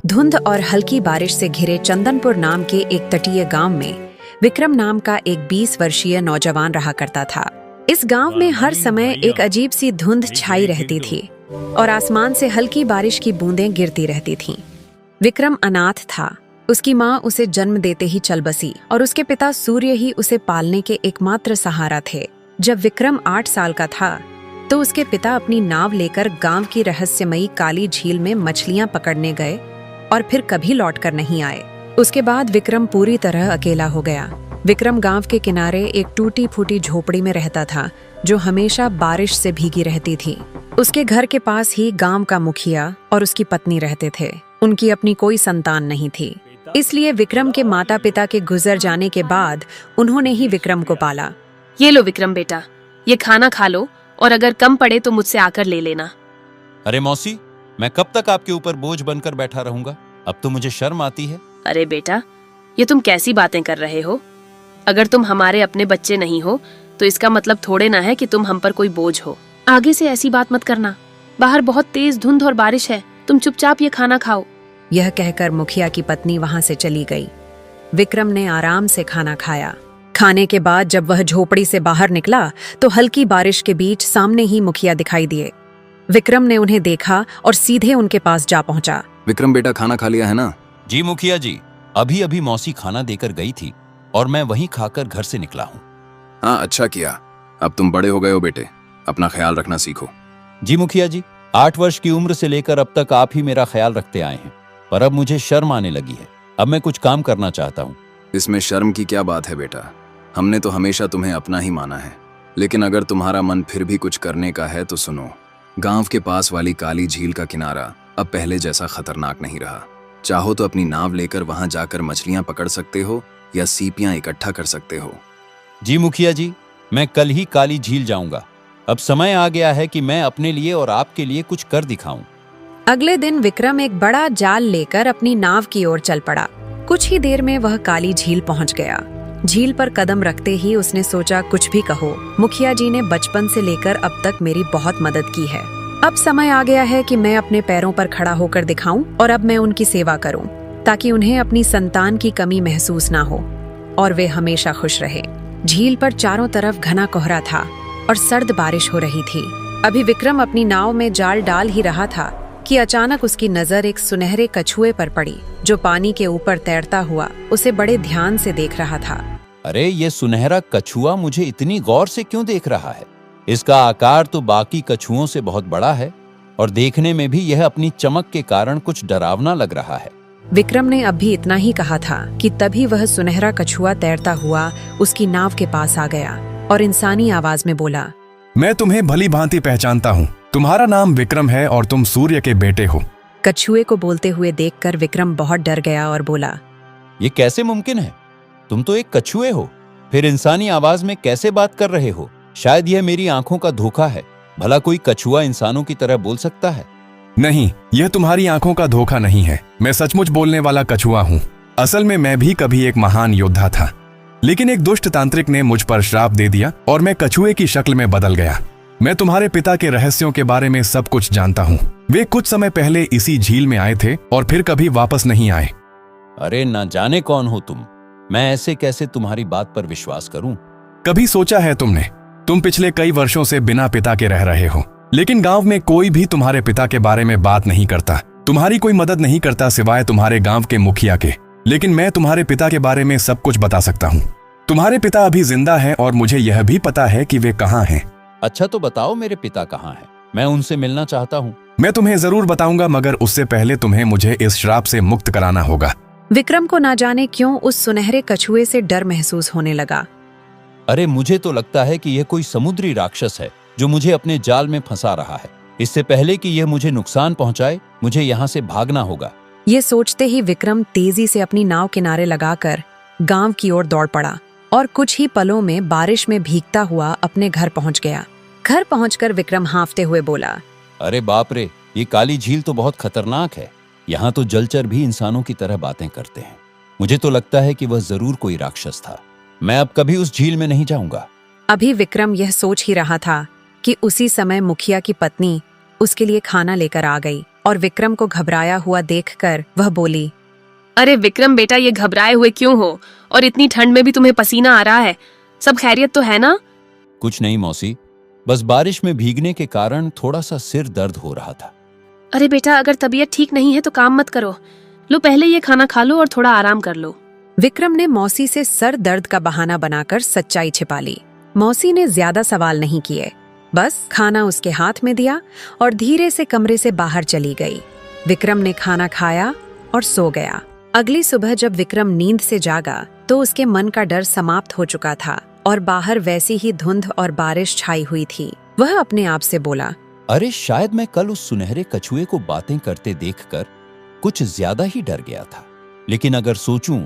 धुंध और हल्की बारिश से घिरे चंदनपुर नाम के एक तटीय गांव में विक्रम नाम का एक 20 वर्षीय नौजवान रहा करता था। इस गांव में हर समय एक अजीब सी धुंध छाई रहती थी और आसमान से हल्की बारिश की बूंदें गिरती रहती थीं। विक्रम अनाथ था। उसकी माँ उसे जन्म देते ही चल बसी और उसके पिता सूर्य ही उसे पालने के एकमात्र सहारा थे। जब विक्रम 8 साल का था तो उसके पिता अपनी नाव लेकर गांव की रहस्यमयी काली झील में मछलियां पकड़ने गए और फिर कभी लौटकर नहीं आए। उसके बाद विक्रम पूरी तरह अकेला हो गया। विक्रम गांव के किनारे एक टूटी फूटी झोपड़ी में रहता था जो हमेशा बारिश से भीगी रहती थी। उसके घर के पास ही गांव का मुखिया और उसकी पत्नी रहते थे। उनकी अपनी कोई संतान नहीं थी, इसलिए विक्रम के माता पिता के गुजर जाने के बाद उन्होंने ही विक्रम को पाला। ये लो विक्रम बेटा, ये खाना खा लो और अगर कम पड़े तो मुझसे आकर ले लेना। अरे मौसी, मैं कब तक आपके ऊपर बोझ बनकर बैठा रहूंगा? अब तो मुझे शर्म आती है। अरे बेटा, ये तुम कैसी बातें कर रहे हो? अगर तुम हमारे अपने बच्चे नहीं हो तो इसका मतलब थोड़े ना है कि तुम हम पर कोई बोझ हो। आगे से ऐसी बात मत करना। बाहर बहुत तेज धुंध और बारिश है, तुम चुपचाप ये खाना खाओ। यह कहकर मुखिया की पत्नी वहां से चली गई। विक्रम ने आराम से खाना खाया। खाने के बाद जब वह झोपड़ी से बाहर निकला तो हल्की बारिश के बीच सामने ही मुखिया दिखाई दिए। विक्रम ने उन्हें देखा और सीधे उनके पास जा पहुंचा। विक्रम बेटा, खाना खा लिया है ना? जी मुखिया जी, अभी अभी मौसी खाना देकर गई थी और मैं वहीं खाकर घर से निकला हूँ। हाँ, अच्छा किया। अब तुम बड़े हो गए हो बेटे, अपना ख्याल रखना सीखो। जी मुखिया जी, 8 वर्ष की उम्र से लेकर अब तक आप ही मेरा ख्याल रखते आए हैं, पर अब मुझे शर्म आने लगी है। अब मैं कुछ काम करना चाहता हूँ। इसमें शर्म की क्या बात है बेटा? हमने तो हमेशा तुम्हें अपना ही माना है, लेकिन अगर तुम्हारा मन फिर भी कुछ करने का है तो सुनो। गांव के पास वाली काली झील का किनारा अब पहले जैसा खतरनाक नहीं रहा। चाहो तो अपनी नाव लेकर वहां जाकर मछलियां पकड़ सकते हो या सीपियां इकट्ठा कर सकते हो। जी मुखिया जी, मैं कल ही काली झील जाऊंगा। अब समय आ गया है कि मैं अपने लिए और आपके लिए कुछ कर दिखाऊं। अगले दिन विक्रम एक बड़ा जाल लेकर अपनी नाव की ओर चल पड़ा। कुछ ही देर में वह काली झील पहुंच गया। झील पर कदम रखते ही उसने सोचा, कुछ भी कहो, मुखिया जी ने बचपन से लेकर अब तक मेरी बहुत मदद की है। अब समय आ गया है कि मैं अपने पैरों पर खड़ा होकर दिखाऊं और अब मैं उनकी सेवा करूं ताकि उन्हें अपनी संतान की कमी महसूस ना हो और वे हमेशा खुश रहे। झील पर चारों तरफ घना कोहरा था और सर्द बारिश हो रही थी। अभी विक्रम अपनी नाव में जाल डाल ही रहा था कि अचानक उसकी नजर एक सुनहरे कछुए पर पड़ी जो पानी के ऊपर तैरता हुआ उसे बड़े ध्यान से देख रहा था। अरे, ये सुनहरा कछुआ मुझे इतनी गौर से क्यों देख रहा है? इसका आकार तो बाकी कछुओं से बहुत बड़ा है और देखने में भी यह अपनी चमक के कारण कुछ डरावना लग रहा है। विक्रम ने अभी इतना ही कहा था कि तभी वह सुनहरा कछुआ तैरता हुआ उसकी नाव के पास आ गया और इंसानी आवाज में बोला, मैं तुम्हें भली भांति पहचानता हूँ। तुम्हारा नाम विक्रम है और तुम सूर्य के बेटे हो। कछुए को बोलते हुए देखकर विक्रम बहुत डर गया और बोला, ये कैसे मुमकिन है? तुम तो एक कछुए हो, फिर इंसानी आवाज में कैसे बात कर रहे हो? शायद यह मेरी आंखों का धोखा है। भला कोई कछुआ इंसानों की तरह बोल सकता है? नहीं, यह तुम्हारी आंखों का धोखा नहीं है। मैं सचमुच बोलने वाला कछुआ हूँ। असल में मैं भी कभी एक महान योद्धा था, लेकिन एक दुष्ट तांत्रिक ने मुझ पर श्राप दे दिया और मैं कछुए की शक्ल में बदल गया। मैं तुम्हारे पिता के रहस्यों के बारे में सब कुछ जानता हूँ। वे कुछ समय पहले इसी झील में आए थे और फिर कभी वापस नहीं आए। अरे, ना जाने कौन हो तुम। मैं ऐसे कैसे तुम्हारी बात पर विश्वास करूं? कभी सोचा है तुमने? तुम पिछले कई वर्षों से बिना पिता के रह रहे हो, लेकिन गांव में कोई भी तुम्हारे पिता के बारे में बात नहीं करता। तुम्हारी कोई मदद नहीं करता सिवाय तुम्हारे गांव के मुखिया के। लेकिन मैं तुम्हारे पिता के बारे में सब कुछ बता सकता हूँ। तुम्हारे पिता अभी जिंदा हैं और मुझे यह भी पता है कि वे कहाँ हैं। अच्छा, तो बताओ मेरे पिता कहाँ हैं? मैं उनसे मिलना चाहता हूँ। मैं तुम्हें जरूर बताऊंगा, मगर उससे पहले तुम्हें मुझे इस श्राप से मुक्त कराना होगा। विक्रम को ना जाने क्यों उस सुनहरे कछुए से डर महसूस होने लगा। अरे, मुझे तो लगता है कि यह कोई समुद्री राक्षस है जो मुझे अपने जाल में फंसा रहा है। इससे पहले कि यह मुझे नुकसान पहुंचाए, मुझे यहाँ से भागना होगा। ये सोचते ही विक्रम तेजी से अपनी नाव किनारे लगाकर गांव की ओर दौड़ पड़ा और कुछ ही पलों में बारिश में भीगता हुआ अपने घर पहुंच गया। घर पहुंचकर विक्रम हांफते हुए बोला, अरे बाप रे, ये काली झील तो बहुत खतरनाक है। यहाँ तो जलचर भी इंसानों की तरह बातें करते हैं। मुझे तो लगता है कि वह जरूर कोई राक्षस था। मैं अब कभी उस झील में नहीं जाऊंगा। अभी विक्रम यह सोच ही रहा था कि उसी समय मुखिया की पत्नी उसके लिए खाना लेकर आ गई और विक्रम को घबराया हुआ देखकर वह बोली, अरे विक्रम बेटा, ये घबराए हुए क्यों हो? और इतनी ठंड में भी तुम्हें पसीना आ रहा है। सब खैरियत तो है ना? कुछ नहीं मौसी, बस बारिश में भीगने के कारण थोड़ा सा सिर दर्द हो रहा था। अरे बेटा, अगर तबीयत ठीक नहीं है तो काम मत करो। लो पहले ये खाना खा लो और थोड़ा आराम कर लो। विक्रम ने मौसी से सर दर्द का बहाना बनाकर सच्चाई छिपा ली। मौसी ने ज्यादा सवाल नहीं किए, बस खाना उसके हाथ में दिया और धीरे से कमरे से बाहर चली गई। विक्रम ने खाना खाया और सो गया। अगली सुबह जब विक्रम नींद से जागा तो उसके मन का डर समाप्त हो चुका था और बाहर वैसी ही धुंध और बारिश छाई हुई थी। वह अपने आप से बोला, अरे शायद मैं कल उस सुनहरे कछुए को बातें करते देखकर कुछ ज्यादा ही डर गया था। लेकिन अगर सोचूं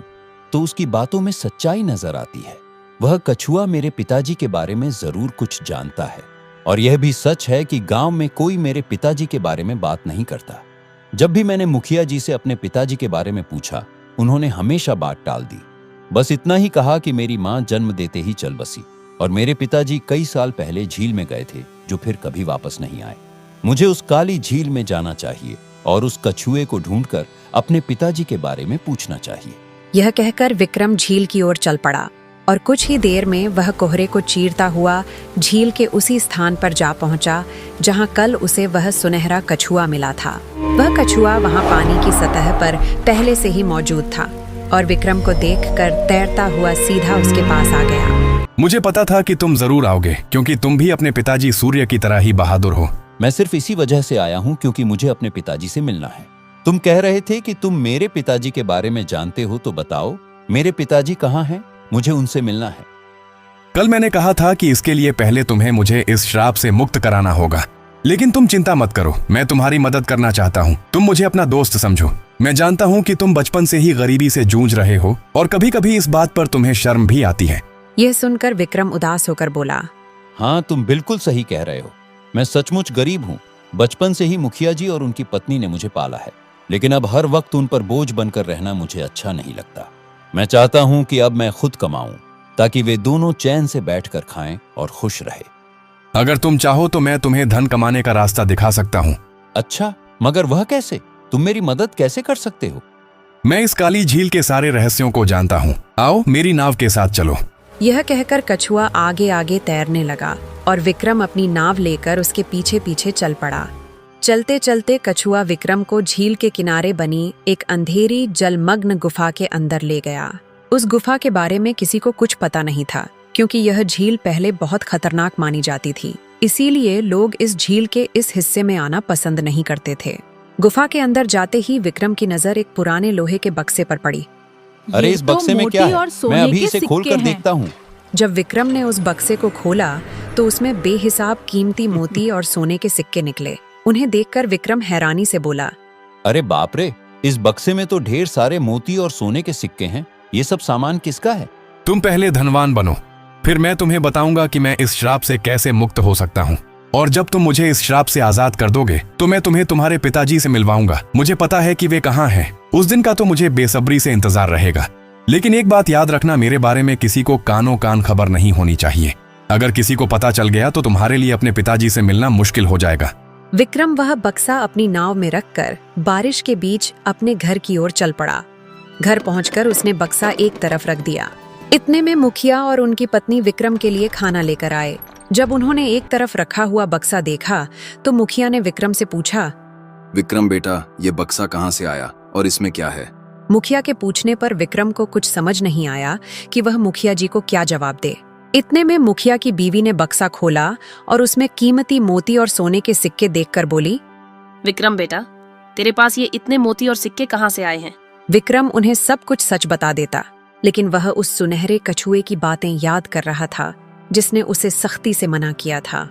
तो उसकी बातों में सच्चाई नजर आती है। वह कछुआ मेरे पिताजी के बारे में जरूर कुछ जानता है और यह भी सच है कि गांव में कोई मेरे पिताजी के बारे में बात नहीं करता। जब भी मैंने मुखिया जी से अपने पिताजी के बारे में पूछा, उन्होंने हमेशा बात टाल दी। बस इतना ही कहा कि मेरी मां जन्म देते ही चल बसी और मेरे पिताजी कई साल पहले झील में गए थे, जो फिर कभी वापस नहीं आए। मुझे उस काली झील में जाना चाहिए और उस कछुए को ढूंढकर अपने पिताजी के बारे में पूछना चाहिए। यह कहकर विक्रम झील की ओर चल पड़ा और कुछ ही देर में वह कोहरे को चीरता हुआ झील के उसी स्थान पर जा पहुंचा जहां कल उसे वह सुनहरा कछुआ मिला था। वह कछुआ वहां पानी की सतह पर पहले से ही मौजूद था और विक्रम को देखकर तैरता हुआ सीधा उसके पास आ गया। मुझे पता था कि तुम जरूर आओगे, क्योंकि तुम भी अपने पिताजी सूर्य की तरह ही बहादुर हो। मैं सिर्फ इसी वजह से आया हूं क्योंकि मुझे अपने पिताजी से मिलना है। तुम कह रहे थे कि तुम मेरे पिताजी के बारे में जानते हो, तो बताओ मेरे पिताजी कहाँ हैं? मुझे उनसे मिलना है। कल मैंने कहा था कि इसके लिए पहले तुम्हें मुझे इस श्राप से मुक्त कराना होगा, लेकिन तुम चिंता मत करो, मैं तुम्हारी मदद करना चाहता हूँ। तुम मुझे अपना दोस्त समझो। मैं जानता हूँ कि तुम बचपन से ही गरीबी से जूझ रहे हो और कभी कभी इस बात पर तुम्हें शर्म भी आती है। यह सुनकर विक्रम उदास होकर बोला, हाँ, तुम बिल्कुल सही कह रहे हो। मैं सचमुच गरीब हूँ। बचपन से ही मुखिया जी और उनकी पत्नी ने मुझे पाला है, लेकिन अब हर वक्त उन पर बोझ बनकर रहना मुझे अच्छा नहीं लगता। मैं चाहता हूँ कि अब मैं खुद कमाऊं ताकि वे दोनों चैन से बैठकर खाएं और खुश रहे। अगर तुम चाहो तो मैं तुम्हें धन कमाने का रास्ता दिखा सकता हूँ। अच्छा, मगर वह कैसे? तुम मेरी मदद कैसे कर सकते हो? मैं इस काली झील के सारे रहस्यों को जानता हूँ। आओ मेरी नाव के साथ चलो। यह कहकर कछुआ आगे आगे तैरने लगा और विक्रम अपनी नाव लेकर उसके पीछे पीछे चल पड़ा। चलते चलते कछुआ विक्रम को झील के किनारे बनी एक अंधेरी जलमग्न गुफा के अंदर ले गया। उस गुफा के बारे में किसी को कुछ पता नहीं था, क्योंकि यह झील पहले बहुत खतरनाक मानी जाती थी। इसीलिए लोग इस झील के इस हिस्से में आना पसंद नहीं करते थे। गुफा के अंदर जाते ही विक्रम की नजर एक पुराने लोहे के बक्से पर पड़ी। अरे इस बक्से में क्या है? मैं अभी इसे खोलकर देखता हूँ। जब विक्रम ने उस बक्से को खोला तो उसमें बेहिसाब कीमती मोती और सोने के सिक्के निकले। उन्हें देखकर विक्रम हैरानी से बोला, अरे बाप रे, इस बक्से में तो ढेर सारे मोती और सोने के सिक्के हैं। ये सब सामान किसका है? तुम पहले धनवान बनो, फिर मैं तुम्हें बताऊंगा कि मैं इस श्राप से कैसे मुक्त हो सकता हूँ। और जब तुम मुझे इस श्राप से आजाद कर दोगे तो मैं तुम्हें तुम्हारे पिताजी से मिलवाऊंगा। मुझे पता है कि वे कहाँ हैं। उस दिन का तो मुझे बेसब्री से इंतजार रहेगा। लेकिन एक बात याद रखना, मेरे बारे में किसी को कानों कान खबर नहीं होनी चाहिए। अगर किसी को पता चल गया तो तुम्हारे लिए अपने पिताजी से मिलना मुश्किल हो जाएगा। विक्रम वह बक्सा अपनी नाव में रखकर बारिश के बीच अपने घर की ओर चल पड़ा। घर पहुंचकर उसने बक्सा एक तरफ रख दिया। इतने में मुखिया और उनकी पत्नी विक्रम के लिए खाना लेकर आए। जब उन्होंने एक तरफ रखा हुआ बक्सा देखा तो मुखिया ने विक्रम से पूछा, विक्रम बेटा, ये बक्सा कहाँ से आया और इसमें क्या है? मुखिया के पूछने पर विक्रम को कुछ समझ नहीं आया कि वह मुखिया जी को क्या जवाब दे। इतने में मुखिया की बीवी ने बक्सा खोला और उसमें कीमती मोती और सोने के सिक्के देखकर बोली, विक्रम बेटा, तेरे पास ये इतने मोती और सिक्के कहाँ से आए हैं? विक्रम उन्हें सब कुछ सच बता देता, लेकिन वह उस सुनहरे कछुए की बातें याद कर रहा था जिसने उसे सख्ती से मना किया था।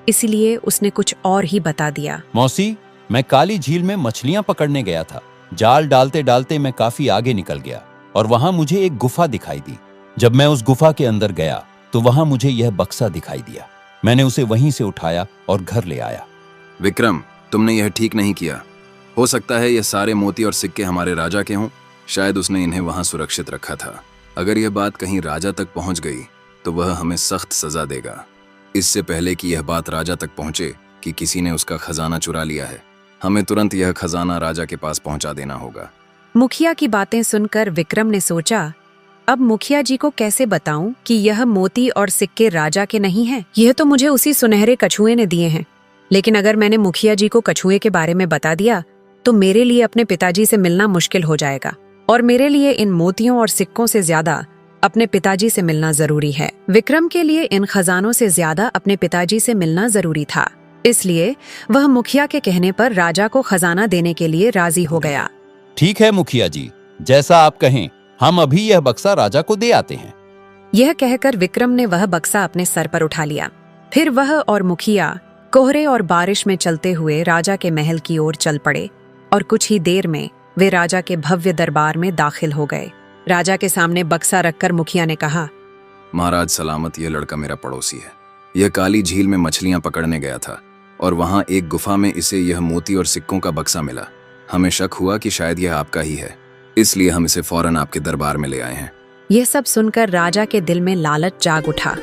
इसलिए उसने कुछ और ही बता दिया। मौसी, मैं काली झील में मछलियां पकड़ने गया था। जाल डालते डालते मैं काफी आगे निकल गया और वहां मुझे एक गुफा दिखाई दी। जब मैं उस गुफा के अंदर गया तो वहां मुझे यह बक्सा दिखाई दिया। मैंने उसे वहीं से उठाया और घर ले आया। विक्रम, तुमने यह ठीक नहीं किया। हो सकता है यह सारे मोती और सिक्के हमारे राजा के हों। शायद उसने इन्हें वहां सुरक्षित रखा था। अगर यह बात कहीं राजा तक पहुंच गई तो वह हमें सख्त सजा देगा। इससे पहले कि यह बात राजा तक पहुंचे कि किसी ने उसका खजाना चुरा लिया है, हमें तुरंत यह खजाना राजा के पास पहुंचा देना होगा। मुखिया की बातें सुनकर विक्रम ने सोचा, अब मुखिया जी को कैसे बताऊं कि यह मोती और सिक्के राजा के नहीं हैं? यह तो मुझे उसी सुनहरे कछुए ने दिए हैं। लेकिन अगर मैंने मुखिया जी को कछुए के बारे में बता दिया तो मेरे लिए अपने पिताजी से मिलना मुश्किल हो जाएगा, और मेरे लिए इन मोतियों और सिक्कों से ज्यादा अपने पिताजी से मिलना जरूरी है। विक्रम के लिए इन खजानों से ज्यादा अपने पिताजी से मिलना जरूरी था, इसलिए वह मुखिया के कहने पर राजा को खजाना देने के लिए राजी हो गया। ठीक है मुखिया जी, जैसा आप कहें, हम अभी यह बक्सा राजा को दे आते हैं। यह कहकर विक्रम ने वह बक्सा अपने सर पर उठा लिया। फिर वह और मुखिया कोहरे और बारिश में चलते हुए राजा के महल की ओर चल पड़े, और कुछ ही देर में वे राजा के भव्य दरबार में दाखिल हो गए। राजा के सामने बक्सा रखकर मुखिया ने कहा, महाराज सलामत, यह लड़का मेरा पड़ोसी है। यह काली झील में मछलियां पकड़ने गया था और वहां एक गुफा में इसे यह मोती और सिक्कों का बक्सा मिला। हमें शक हुआ कि शायद यह आपका ही है, इसलिए हम इसे फौरन आपके दरबार में ले आए हैं। यह सब सुनकर राजा के दिल में लालच जाग उठा,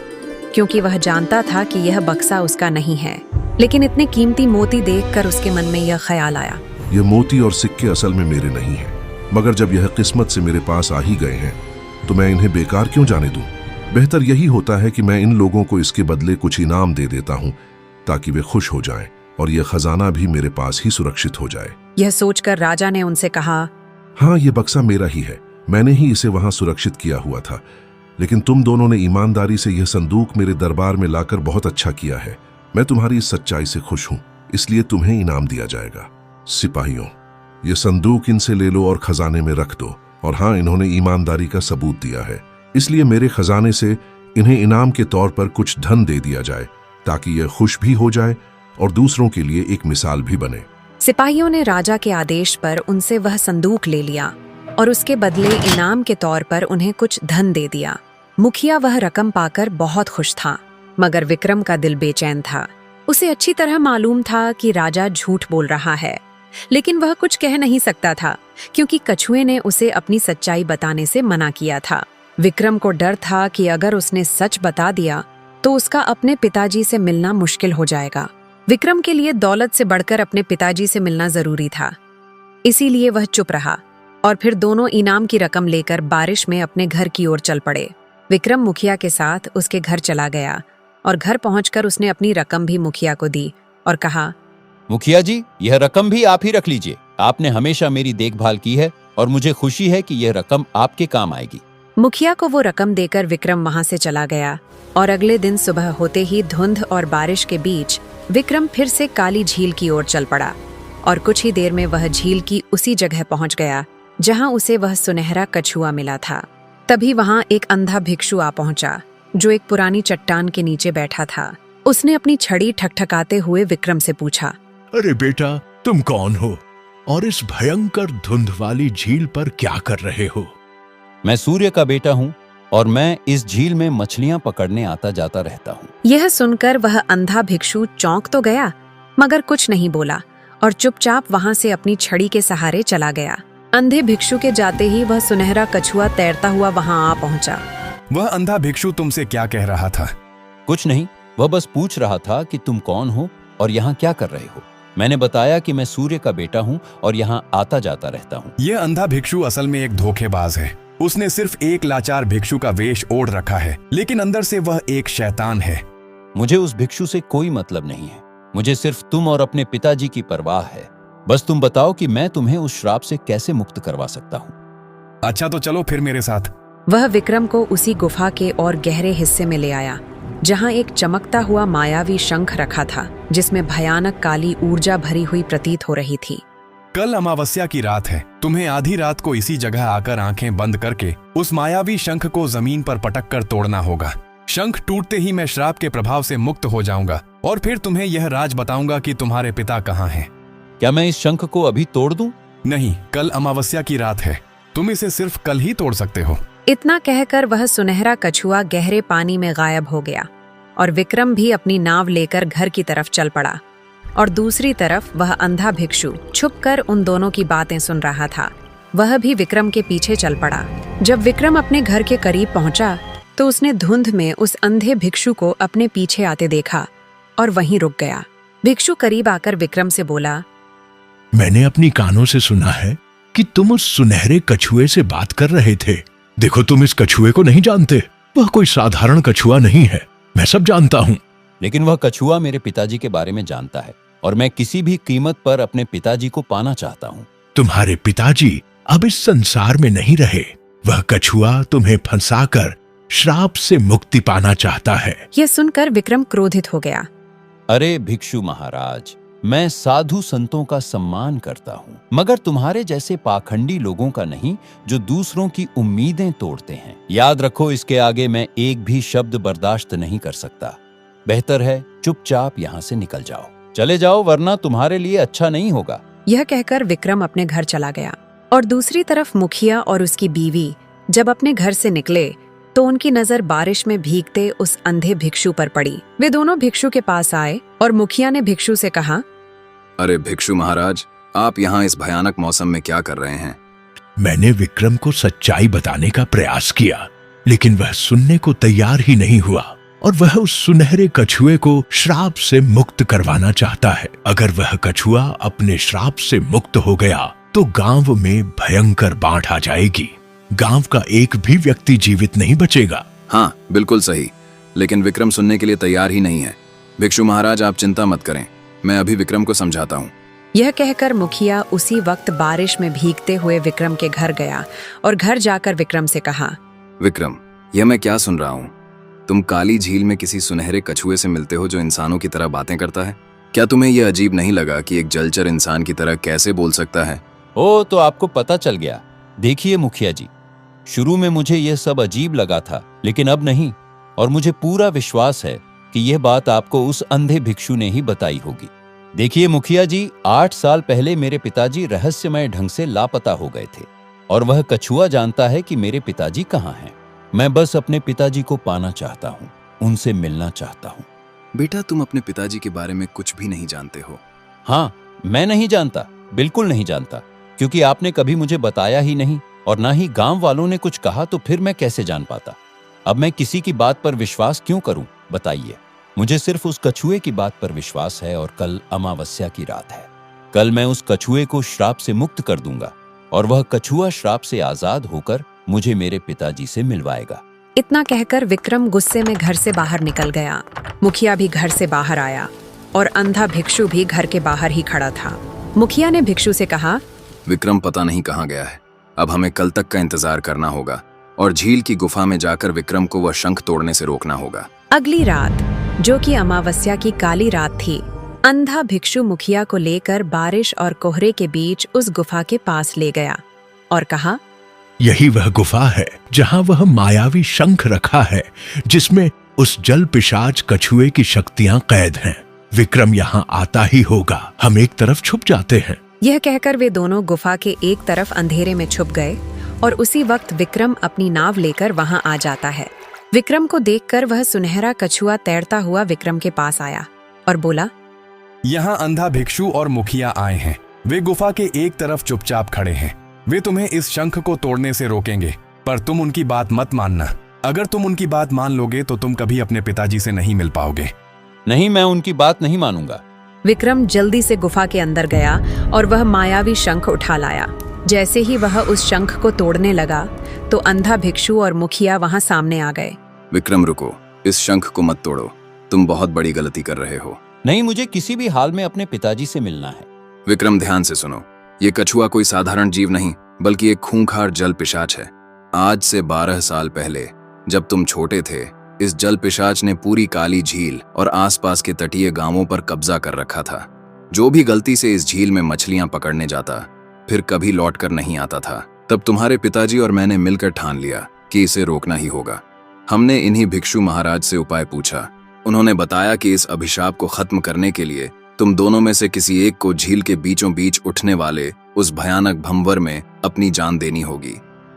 क्योंकि वह जानता था कि यह बक्सा उसका नहीं है। लेकिन इतने कीमती मोती देखकर उसके मन में यह ख्याल आया, ये मोती और सिक्के असल में मेरे नहीं हैं, मगर जब यह किस्मत से मेरे पास आ ही गए हैं तो मैं इन्हें बेकार क्यों जाने दूं? बेहतर यही होता है कि मैं इन लोगों को इसके बदले कुछ इनाम दे देता हूं, ताकि वे खुश हो जाएं और यह खजाना भी मेरे पास ही सुरक्षित हो जाए। यह सोचकर राजा ने उनसे कहा, हाँ, ये बक्सा मेरा ही है, मैंने ही इसे वहां सुरक्षित किया हुआ था। लेकिन तुम दोनों ने ईमानदारी से यह संदूक मेरे दरबार में लाकर बहुत अच्छा किया है। मैं तुम्हारी इस सच्चाई से खुश हूं, इसलिए तुम्हें इनाम दिया जाएगा। सिपाहियों, ये संदूक इनसे ले लो और खजाने में रख दो। और हाँ, इन्होंने ईमानदारी का सबूत दिया है, इसलिए मेरे खजाने से इन्हें इनाम के तौर पर कुछ धन दे दिया जाए, ताकि यह खुश भी हो जाए और दूसरों के लिए एक मिसाल भी बने। सिपाहियों ने राजा के आदेश पर उनसे वह संदूक ले लिया और उसके बदले इनाम के तौर पर उन्हें कुछ धन दे दिया। मुखिया वह रकम पाकर बहुत खुश था, मगर विक्रम का दिल बेचैन था। उसे अच्छी तरह मालूम था कि राजा झूठ बोल रहा है, लेकिन वह कुछ कह नहीं सकता था, क्योंकि कछुए ने उसे अपनी सच्चाई बताने से मना किया था। विक्रम को डर था कि अगर उसने सच बता दिया तो उसका अपने पिताजी से मिलना मुश्किल हो जाएगा। विक्रम के लिए दौलत से बढ़कर अपने पिताजी से मिलना जरूरी था, इसीलिए वह चुप रहा और फिर दोनों इनाम की रकम लेकर बारिश में अपने घर की ओर चल पड़े। विक्रम मुखिया के साथ उसके घर चला गया और घर पहुंचकर उसने अपनी रकम भी मुखिया को दी और कहा, मुखिया जी, यह रकम भी आप ही रख लीजिए। आपने हमेशा मेरी देखभाल की है और मुझे खुशी है कि यह रकम आपके काम आएगी। मुखिया को वो रकम देकर विक्रम वहां से चला गया और अगले दिन सुबह होते ही धुंध और बारिश के बीच विक्रम फिर से काली झील की ओर चल पड़ा और कुछ ही देर में वह झील की उसी जगह पहुंच गया जहां उसे वह सुनहरा कछुआ मिला था। तभी वहां एक अंधा भिक्षु आ पहुंचा, जो एक पुरानी चट्टान के नीचे बैठा था। उसने अपनी छड़ी ठकठकाते हुए विक्रम से पूछा, अरे बेटा, तुम कौन हो और इस भयंकर धुंध वाली झील पर क्या कर रहे हो? मैं सूर्य का बेटा हूँ और मैं इस झील में मछलियां पकड़ने आता जाता रहता हूँ। यह सुनकर वह अंधा भिक्षु चौंक तो गया, मगर कुछ नहीं बोला और चुपचाप वहां से अपनी छड़ी के सहारे चला गया। अंधे भिक्षु के जाते ही वह सुनहरा कछुआ तैरता हुआ वहां आ पहुंचा। वह अंधा भिक्षु तुमसे क्या कह रहा था? कुछ नहीं, वह बस पूछ रहा था कि तुम कौन हो और यहाँ क्या कर रहे हो। मैंने बताया कि मैं सूर्य का बेटा हूँ और यहाँ आता जाता रहता हूँ। यह अंधा भिक्षु असल में एक धोखेबाज है। उसने सिर्फ एक लाचार भिक्षु का वेश ओढ़ रखा है, लेकिन अंदर से वह एक शैतान है। मुझे उस भिक्षु से कोई मतलब नहीं है। मुझे सिर्फ तुम और अपने पिताजी की परवाह है। बस तुम बताओ कि मैं तुम्हें उस श्राप से कैसे मुक्त करवा सकता हूँ। अच्छा, तो चलो फिर मेरे साथ। वह विक्रम को उसी गुफा के और गहरे हिस्से में ले आया, जहां एक चमकता हुआ मायावी शंख रखा था, जिसमें भयानक काली ऊर्जा भरी हुई प्रतीत हो रही थी। कल अमावस्या की रात है। तुम्हें आधी रात को इसी जगह आकर आंखें बंद करके उस मायावी शंख को जमीन पर पटक कर तोड़ना होगा। शंख टूटते ही मैं श्राप के प्रभाव से मुक्त हो जाऊंगा और फिर तुम्हें यह राज बताऊंगा कि तुम्हारे पिता कहाँ हैं। क्या मैं इस शंख को अभी तोड़ दूं? नहीं, कल अमावस्या की रात है। तुम इसे सिर्फ कल ही तोड़ सकते हो। इतना कहकर वह सुनहरा कछुआ गहरे पानी में गायब हो गया और विक्रम भी अपनी नाव लेकर घर की तरफ चल पड़ा और दूसरी तरफ वह अंधा भिक्षु छुपकर उन दोनों की बातें सुन रहा था। वह भी विक्रम के पीछे चल पड़ा। जब विक्रम अपने घर के करीब पहुंचा तो उसने धुंध में उस अंधे भिक्षु को अपने पीछे आते देखा और वहीं रुक गया। भिक्षु करीब आकर विक्रम से बोला, मैंने अपनी कानों से सुना है कि तुम उस सुनहरे कछुए से बात कर रहे थे। देखो, तुम इस कछुए को नहीं जानते। वह कोई साधारण कछुआ नहीं है, मैं सब जानता हूँ। लेकिन वह कछुआ मेरे पिताजी के बारे में जानता है और मैं किसी भी कीमत पर अपने पिताजी को पाना चाहता हूँ। तुम्हारे पिताजी अब इस संसार में नहीं रहे। वह कछुआ तुम्हें फंसाकर श्राप से मुक्ति पाना चाहता है। यह सुनकर विक्रम क्रोधित हो गया। अरे भिक्षु महाराज, मैं साधु संतों का सम्मान करता हूँ, मगर तुम्हारे जैसे पाखंडी लोगों का नहीं, जो दूसरों की उम्मीदें तोड़ते हैं। याद रखो, इसके आगे मैं एक भी शब्द बर्दाश्त नहीं कर सकता। बेहतर है चुपचाप यहाँ से निकल जाओ। चले जाओ, वरना तुम्हारे लिए अच्छा नहीं होगा। यह कहकर विक्रम अपने घर चला गया और दूसरी तरफ मुखिया और उसकी बीवी जब अपने घर से निकले तो उनकी नजर बारिश में भीगते उस अंधे भिक्षु पर पड़ी। वे दोनों भिक्षु के पास आए और मुखिया ने भिक्षु से कहा, अरे भिक्षु महाराज, आप यहाँ इस भयानक मौसम में क्या कर रहे हैं? मैंने विक्रम को सच्चाई बताने का प्रयास किया, लेकिन वह सुनने को तैयार ही नहीं हुआ और वह उस सुनहरे कछुए को श्राप से मुक्त करवाना चाहता है। अगर वह कछुआ अपने श्राप से मुक्त हो गया तो गांव में भयंकर बाढ़ आ जाएगी। गांव का एक भी व्यक्ति जीवित नहीं बचेगा। हाँ, बिल्कुल सही, लेकिन विक्रम सुनने के लिए तैयार ही नहीं है। भिक्षु महाराज, आप चिंता मत करें, मैं अभी विक्रम को समझाता हूँ। यह कहकर मुखिया उसी वक्त बारिश में भीगते हुए विक्रम के घर गया और घर जाकर विक्रम से कहा, विक्रम, यह मैं क्या सुन रहा हूँ? तुम काली झील में किसी सुनहरे कछुए से मिलते हो जो इंसानों की तरह बातें करता है। क्या तुम्हें यह अजीब नहीं लगा कि एक जलचर इंसान की तरह कैसे बोल सकता है? ओ, तो आपको पता चल गया। देखिए मुखिया जी, शुरू में मुझे यह सब अजीब लगा था, लेकिन अब नहीं, और मुझे पूरा विश्वास है कि यह बात आपको उस अंधे भिक्षु ने ही बताई होगी। देखिए मुखिया जी, 8 साल पहले मेरे पिताजी रहस्यमय ढंग से लापता हो गए थे और वह कछुआ जानता है कि मेरे पिताजी कहाँ हैं। मैं बस अपने पिताजी को पाना चाहता हूँ, उनसे मिलना चाहता हूँ। बेटा, तुम अपने पिताजी के बारे में कुछ भी नहीं जानते हो। हाँ, मैं नहीं जानता, बिल्कुल नहीं जानता, क्योंकि आपने कभी मुझे बताया ही नहीं और ना ही गांव वालों ने कुछ कहा, तो फिर मैं कैसे जान पाता। अब मैं किसी की बात पर विश्वास क्यों करूं, बताइए। मुझे सिर्फ उस कछुए की बात पर विश्वास है और कल अमावस्या की रात है। कल मैं उस कछुए को श्राप से मुक्त कर दूंगा और वह कछुआ श्राप से आजाद होकर मुझे मेरे पिताजी से मिलवाएगा। इतना कहकर विक्रम गुस्से में घर से बाहर निकल गया। मुखिया भी घर से बाहर आया और अंधा भिक्षु भी घर के बाहर ही खड़ा था। मुखिया ने भिक्षु से कहा, विक्रम पता नहीं कहाँ गया है। अब हमें कल तक का इंतजार करना होगा और झील की गुफा में जाकर विक्रम को वह शंख तोड़ने से रोकना होगा। अगली रात, जो कि अमावस्या की काली रात थी, अंधा भिक्षु मुखिया को लेकर बारिश और कोहरे के बीच उस गुफा के पास ले गया और कहा, यही वह गुफा है जहां वह मायावी शंख रखा है जिसमें उस जल पिशाच कछुए की शक्तियां कैद हैं। विक्रम यहाँ आता ही होगा, हम एक तरफ छुप जाते हैं। यह कहकर वे दोनों गुफा के एक तरफ अंधेरे में छुप गए और उसी वक्त विक्रम अपनी नाव लेकर वहां आ जाता है। विक्रम को देखकर वह सुनहरा कछुआ तैरता हुआ विक्रम के पास आया और बोला, यहाँ अंधा भिक्षु और मुखिया आए हैं। वे गुफा के एक तरफ चुपचाप खड़े हैं। वे तुम्हें इस शंख को तोड़ने से रोकेंगे, पर तुम उनकी बात मत मानना। अगर तुम उनकी बात मान लोगे तो तुम कभी अपने पिताजी से नहीं मिल पाओगे। नहीं, मैं उनकी बात नहीं मानूंगा। विक्रम जल्दी से गुफा के अंदर गया और वह मायावी शंख उठा लाया। जैसे ही वह उस शंख को तोड़ने लगा तो अंधा भिक्षु और मुखिया वहां सामने आ गए। विक्रम रुको, इस शंख को मत तोड़ो, तुम बहुत बड़ी गलती कर रहे हो। नहीं, मुझे किसी भी हाल में अपने पिताजी से मिलना है। विक्रम, ध्यान से सुनो, ये कछुआ कोई साधारण जीव नहीं बल्कि एक खूंखार जल पिशाच है। आज से 12 साल पहले जब तुम छोटे थे, इस जल पिशाच ने पूरी काली झील और आसपास के तटीय गांवों पर कब्जा कर रखा था। जो भी गलती से इस झील में मछलियां पकड़ने जाता फिर कभी लौटकर नहीं आता था। तब तुम्हारे पिताजी और मैंने मिलकर ठान लिया कि इसे रोकना ही होगा। हमने इन्हीं भिक्षु महाराज से उपाय पूछा। उन्होंने बताया कि इस अभिशाप को खत्म करने के लिए तुम दोनों में से किसी एक को झील के बीचों बीच उठने वाले उस भयानक भंवर में अपनी जान देनी होगी।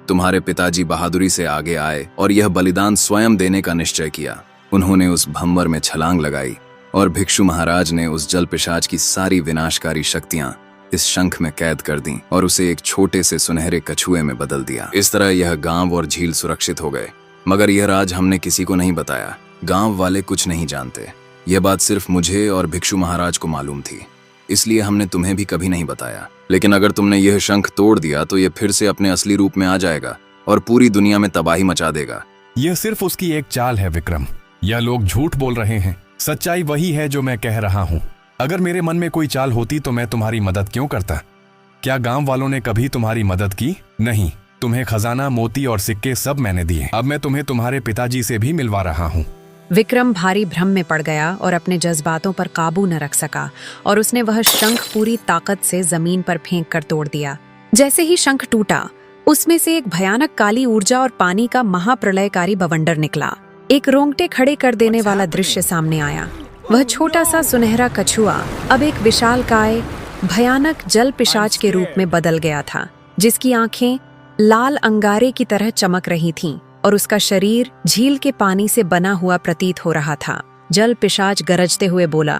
तुम्हारे पिताजी बहादुरी से आगे आए और यह बलिदान स्वयं देने का निश्चय किया। उन्होंने उस भंवर में छलांग लगाई और भिक्षु महाराज ने उस जल पिशाच की सारी विनाशकारी शक्तियां इस शंख में कैद कर दी और उसे एक छोटे से सुनहरे कछुए में बदल दिया। इस तरह यह गांव और झील सुरक्षित हो गए। मगर यह राज हमने किसी को नहीं बताया। गांव वाले कुछ नहीं जानते। यह बात सिर्फ मुझे और भिक्षु महाराज को मालूम थी। इसलिए हमने तुम्हें भी कभी नहीं बताया। लेकिन अगर तुमने यह शंख तोड़ दिया तो यह फिर से अपने असली रूप में आ जाएगा और पूरी दुनिया में तबाही मचा देगा। यह सिर्फ उसकी एक चाल है विक्रम। यह लोग झूठ बोल रहे हैं। सच्चाई वही है जो मैं कह रहा हूँ। अगर मेरे मन में कोई चाल होती तो मैं तुम्हारी मदद क्यों करता? क्या गांव वालों ने कभी तुम्हारी मदद की? नहीं। तुम्हें खजाना, मोती और सिक्के सब मैंने दिए। अब मैं तुम्हें तुम्हारे पिताजी से भी मिलवा रहा हूँ। विक्रम भारी भ्रम में पड़ गया और अपने जज्बातों पर काबू न रख सका और उसने वह शंख पूरी ताकत से जमीन पर फेंक कर तोड़ दिया। जैसे ही शंख टूटा, उसमें से एक भयानक काली ऊर्जा और पानी का महाप्रलयकारी बवंडर निकला। एक रोंगटे खड़े कर देने वाला दृश्य सामने आया। वह छोटा सा सुनहरा कछुआ अब एक विशालकाय भयानक जल पिशाच के रूप में बदल गया था, जिसकी आंखें लाल अंगारे की तरह चमक रही थीं और उसका शरीर झील के पानी से बना हुआ प्रतीत हो रहा था। जल पिशाच गरजते हुए बोला,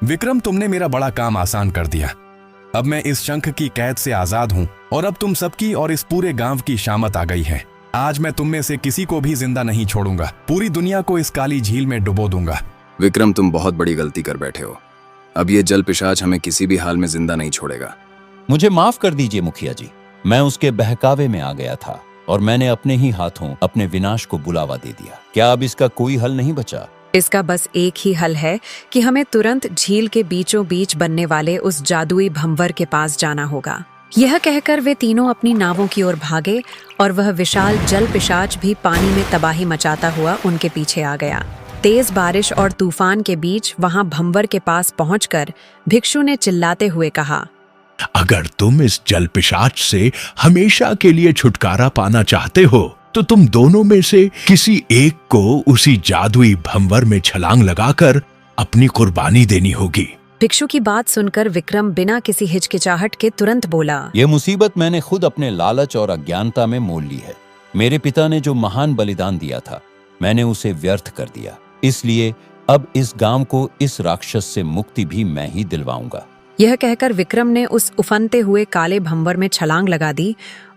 विक्रम, तुमने मेरा बड़ा काम आसान कर दिया। अब मैं इस शंख की कैद से आजाद हूँ और अब तुम सबकी और इस पूरे गांव की शामत आ गई है। आज मैं तुम में से किसी को भी जिंदा नहीं छोड़ूंगा। पूरी दुनिया को इस काली झील में डुबो दूंगा। विक्रम, तुम बहुत बड़ी गलती कर बैठे हो। अब ये जल पिशाच हमें किसी भी हाल में जिंदा नहीं छोड़ेगा। मुझे माफ कर दीजिए मुखिया जी। मैं उसके बहकावे में आ गया था और मैंने अपने ही हाथों अपने विनाश को बुलावा दे दिया। क्या अब इसका कोई हल नहीं बचा? इसका बस एक ही हल है कि हमें तुरंत झील के बीचों बीच बनने वाले उस जादुई भंवर के पास जाना होगा। यह कहकर वे तीनों अपनी नावों की ओर भागे और वह विशाल जल पिशाच भी पानी में तबाही मचाता हुआ उनके पीछे आ गया। तेज बारिश और तूफान के बीच वहां भंवर के पास पहुंचकर भिक्षु ने चिल्लाते हुए कहा, अगर तुम इस जल पिशाच से हमेशा के लिए छुटकारा पाना चाहते हो तो तुम दोनों में से किसी एक को उसी जादुई भंवर में छलांग लगाकर अपनी कुर्बानी देनी होगी। भिक्षु की बात सुनकर विक्रम बिना किसी हिचकिचाहट के तुरंत बोला, ये मुसीबत मैंने खुद अपने लालच और अज्ञानता में मोल ली है। मेरे पिता ने जो महान बलिदान दिया था, मैंने उसे व्यर्थ कर दिया। इसलिए अब इस गांव को इस राक्षस से मुक्ति भी मैं ही दिलवाऊंगा। यह कहकर विक्रम ने उस उफनते हुए काले भंवर में छलांग लगा दी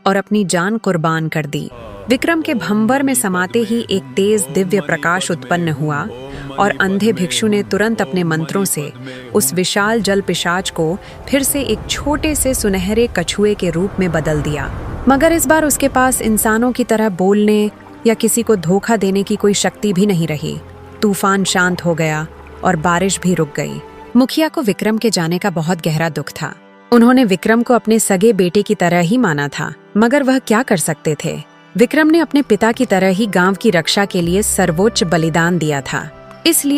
और अपनी जान कुर्बान कर दी। विक्रम के भंवर में समाते ही एक तेज दिव्य प्रकाश उत्पन्न हुआ और अंधे भिक्षु ने तुरंत अपने मंत्रों से उस विशाल जल पिशाच को फिर से एक छोटे से सुनहरे कछुए के रूप में बदल दिया। मगर इस बार उसके पास इंसानों की तरह बोलने या किसी को धोखा देने की कोई शक्ति भी नहीं रही। तूफान शांत हो गया और बारिश भी रुक गई। मुखिया को विक्रम के जाने का बहुत गहरा दुख था। उन्होंने विक्रम को अपने सगे बेटे की तरह ही माना था, मगर वह क्या कर सकते थे? विक्रम ने अपने पिता की तरह ही गांव की रक्षा के लिए सर्वोच्च बलिदान दिया था, इसलिए